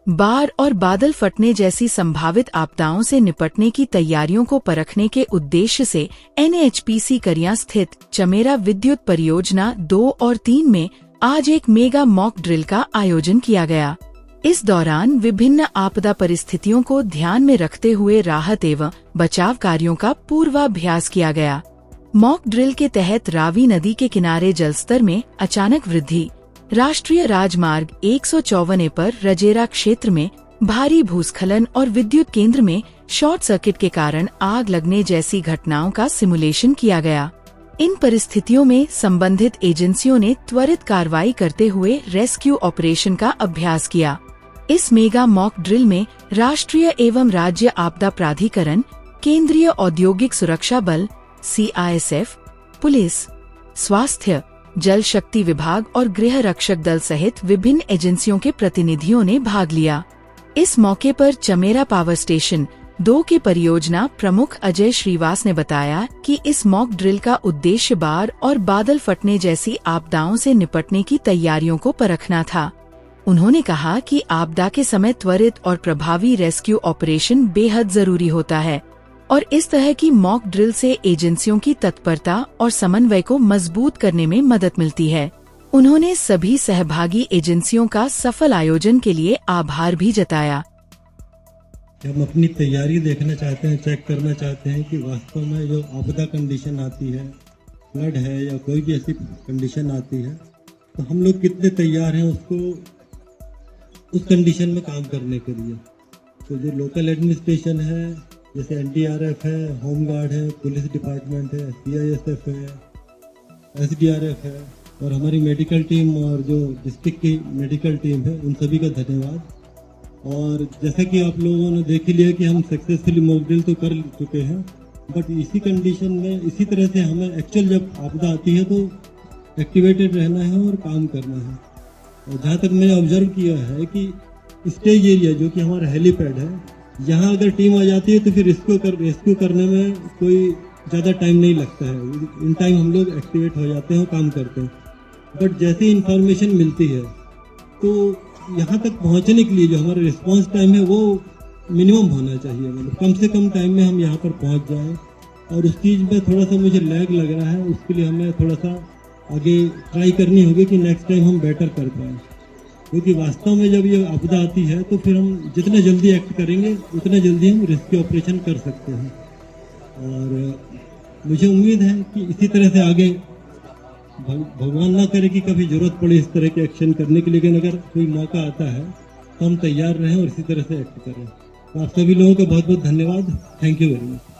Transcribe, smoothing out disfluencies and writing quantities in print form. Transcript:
बाढ़ और बादल फटने जैसी संभावित आपदाओं से निपटने की तैयारियों को परखने के उद्देश्य से NHPC करिया स्थित चमेरा विद्युत परियोजना 2 और 3 में आज एक मेगा मॉक ड्रिल का आयोजन किया गया। इस दौरान विभिन्न आपदा परिस्थितियों को ध्यान में रखते हुए राहत एवं बचाव कार्यों का पूर्वाभ्यास किया गया। मॉक ड्रिल के तहत रावी नदी के किनारे जलस्तर में अचानक वृद्धि, राष्ट्रीय राजमार्ग 154 पर रजेरा क्षेत्र में भारी भूस्खलन और विद्युत केंद्र में शॉर्ट सर्किट के कारण आग लगने जैसी घटनाओं का सिमुलेशन किया गया। इन परिस्थितियों में संबंधित एजेंसियों ने त्वरित कार्रवाई करते हुए रेस्क्यू ऑपरेशन का अभ्यास किया। इस मेगा मॉक ड्रिल में राष्ट्रीय एवं राज्य आपदा प्राधिकरण, केंद्रीय औद्योगिक सुरक्षा बल CISF, पुलिस, स्वास्थ्य, जल शक्ति विभाग और गृह रक्षक दल सहित विभिन्न एजेंसियों के प्रतिनिधियों ने भाग लिया। इस मौके पर चमेरा पावर स्टेशन 2 के परियोजना प्रमुख अजय श्रीवास ने बताया कि इस मॉक ड्रिल का उद्देश्य बाढ़ और बादल फटने जैसी आपदाओं से निपटने की तैयारियों को परखना था। उन्होंने कहा कि आपदा के समय त्वरित और प्रभावी रेस्क्यू ऑपरेशन बेहद जरूरी होता है और इस तरह की मॉक ड्रिल से एजेंसियों की तत्परता और समन्वय को मजबूत करने में मदद मिलती है। उन्होंने सभी सहभागी एजेंसियों का सफल आयोजन के लिए आभार भी जताया। हम अपनी तैयारी देखना चाहते हैं, चेक करना चाहते हैं कि वास्तव में जो आपदा कंडीशन आती है, फ्लड है या कोई भी ऐसी कंडीशन आती है, तो हम लोग कितने तैयार हैं उसको उस कंडीशन में काम करने के लिए। तो जो लोकल एडमिनिस्ट्रेशन है, जैसे NDRF है, होम गार्ड है, पुलिस डिपार्टमेंट है, CISF है, SDRF है और हमारी मेडिकल टीम और जो डिस्ट्रिक्ट की मेडिकल टीम है, उन सभी का धन्यवाद। और जैसा कि आप लोगों ने देख ही लिया कि हम सक्सेसफुली मॉक ड्रिल तो कर चुके हैं, बट इसी कंडीशन में इसी तरह से हमें एक्चुअल जब आपदा आती है तो एक्टिवेटेड रहना है और काम करना है। और जहाँ तक मैंने ऑब्जर्व किया है कि स्टेज एरिया जो कि हमारा हेलीपैड है, यहाँ अगर टीम आ जाती है तो फिर रेस्क्यू करने में कोई ज़्यादा टाइम नहीं लगता है। इन टाइम हम लोग एक्टिवेट हो जाते हैं और काम करते हैं। बट जैसे इन्फॉर्मेशन मिलती है तो यहाँ तक पहुँचने के लिए जो हमारा रिस्पांस टाइम है वो मिनिमम होना चाहिए, मतलब कम से कम टाइम में हम यहाँ पर पहुँच जाएँ। और उस चीज़ में थोड़ा सा मुझे लैग लग रहा है, उसके लिए हमें थोड़ा सा आगे ट्राई करनी होगी कि नेक्स्ट टाइम हम बेटर कर पाएँ। क्योंकि वास्तव में जब ये आपदा आती है तो फिर हम जितने जल्दी एक्ट करेंगे उतने जल्दी हम रेस्क्यू ऑपरेशन कर सकते हैं। और मुझे उम्मीद है कि इसी तरह से आगे भगवान ना करे कि कभी जरूरत पड़े इस तरह के एक्शन करने की, लेकिन अगर कोई मौका आता है तो हम तैयार रहें और इसी तरह से एक्ट करें। तो आप सभी लोगों का बहुत बहुत धन्यवाद। Thank you very much.